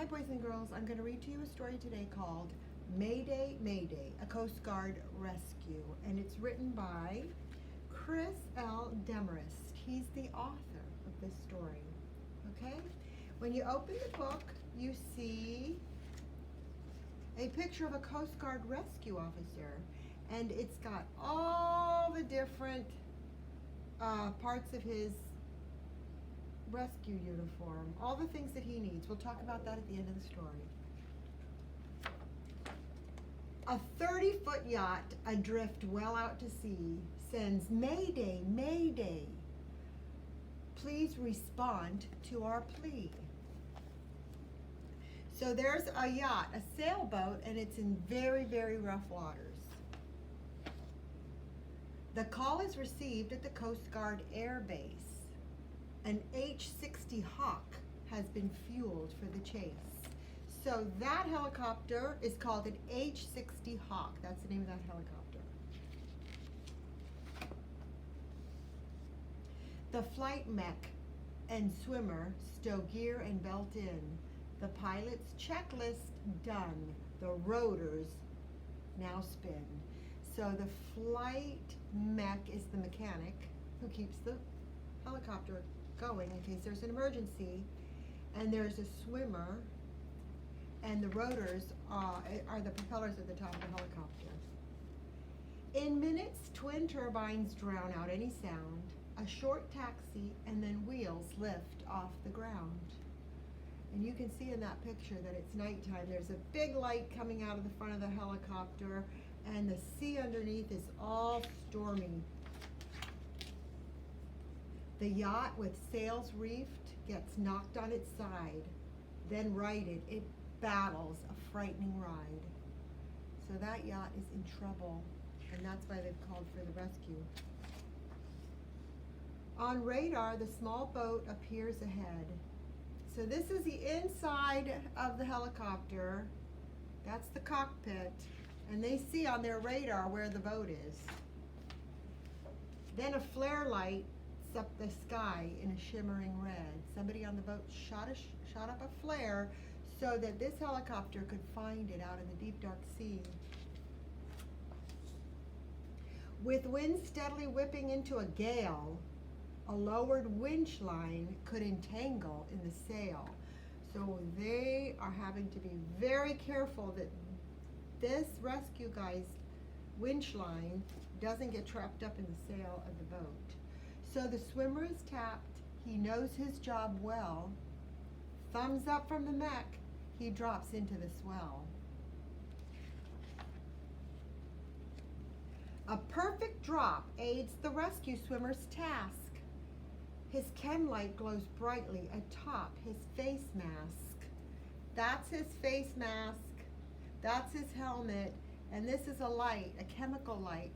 Hi boys and girls, I'm going to read to you a story today called Mayday, Mayday, a Coast Guard Rescue, and it's written by Chris L. Demarest. He's the author of this story, okay? When you open the book, you see a picture of a Coast Guard rescue officer, and it's got all the different parts of his rescue uniform, all the things that he needs. We'll talk about that at the end of the story. A 30-foot yacht adrift well out to sea sends Mayday, Mayday. Please respond to our plea. So there's a yacht, a sailboat, and it's in very, very rough waters. The call is received at the Coast Guard Air Base. An H-60 Hawk has been fueled for the chase. So that helicopter is called an H-60 Hawk. That's the name of that helicopter. The flight mech and swimmer stow gear and belt in. The pilot's checklist done. The rotors now spin. So the flight mech is the mechanic who keeps the helicopter going in case there's an emergency, and there's a swimmer, and the rotors are the propellers at the top of the helicopter. In minutes, twin turbines drown out any sound, a short taxi, and then wheels lift off the ground. And you can see in that picture that it's nighttime. There's a big light coming out of the front of the helicopter, and the sea underneath is all stormy. The yacht with sails reefed gets knocked on its side, then righted. It battles a frightening ride. So that yacht is in trouble, and that's why they've called for the rescue. On radar, the small boat appears ahead. So this is the inside of the helicopter. That's the cockpit, and they see on their radar where the boat is. Then a flare light up the sky in a shimmering red. Somebody on the boat shot up a flare so that this helicopter could find it out in the deep dark sea. With wind steadily whipping into a gale, a lowered winch line could entangle in the sail. So they are having to be very careful that this rescue guy's winch line doesn't get trapped up in the sail of the boat. So the swimmer is tapped. He knows his job well. Thumbs up from the mech. He drops into the swell. A perfect drop aids the rescue swimmer's task. His chem light glows brightly atop his face mask. That's his face mask. That's his helmet. And this is a light, a chemical light,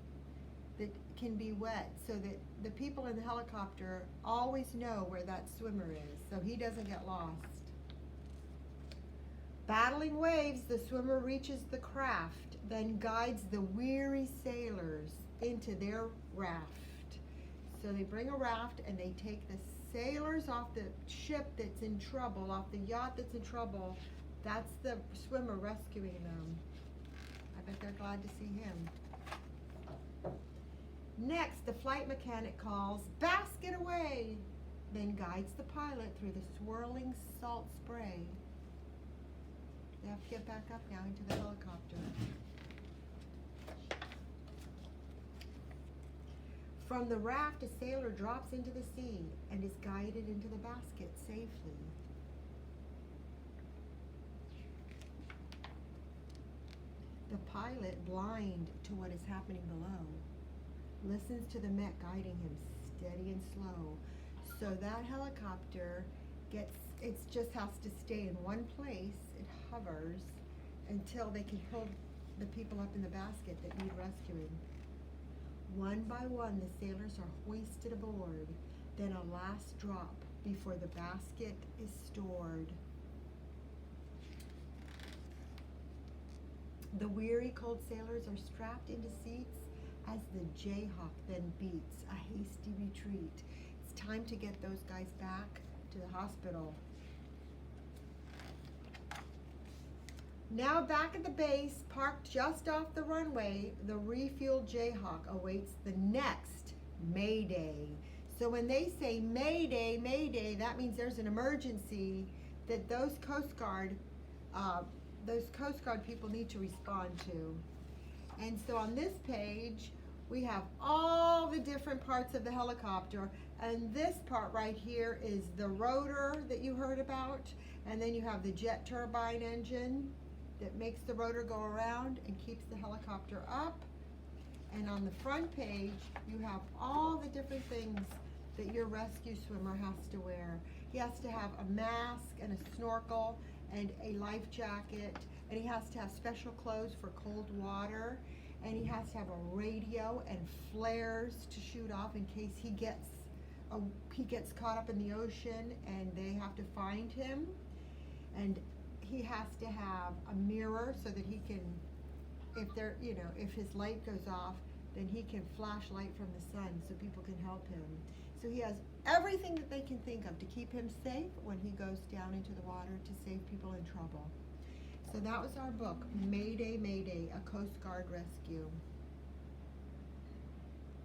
that can be wet so that the people in the helicopter always know where that swimmer is, so he doesn't get lost. Battling waves, the swimmer reaches the craft, then guides the weary sailors into their raft. So they bring a raft and they take the sailors off the ship that's in trouble, off the yacht that's in trouble. That's the swimmer rescuing them. I bet they're glad to see him. Next, the flight mechanic calls, "Basket away!" then guides the pilot through the swirling salt spray. They have to get back up now into the helicopter. From the raft, a sailor drops into the sea and is guided into the basket safely. The pilot, blind to what is happening below, listens to the mech guiding him steady and slow. So that helicopter just has to stay in one place. It hovers until they can pull the people up in the basket that need rescuing. One by one, the sailors are hoisted aboard. Then a last drop before the basket is stored. The weary, cold sailors are strapped into seats as the Jayhawk then beats a hasty retreat. It's time to get those guys back to the hospital. Now back at the base, parked just off the runway, the refueled Jayhawk awaits the next Mayday. So when they say Mayday, Mayday, that means there's an emergency that those Coast Guard people need to respond to. And so on this page, we have all the different parts of the helicopter, and this part right here is the rotor that you heard about, and then you have the jet turbine engine that makes the rotor go around and keeps the helicopter up. And on the front page, you have all the different things that your rescue swimmer has to wear. He has to have a mask and a snorkel and a life jacket, and he has to have special clothes for cold water, and he has to have a radio and flares to shoot off in case he gets caught up in the ocean and they have to find him. And he has to have a mirror so that he can, if his light goes off, then he can flash light from the sun so people can help him. So he has everything that they can think of to keep him safe when he goes down into the water to save people in trouble. So that was our book, Mayday, Mayday, A Coast Guard Rescue.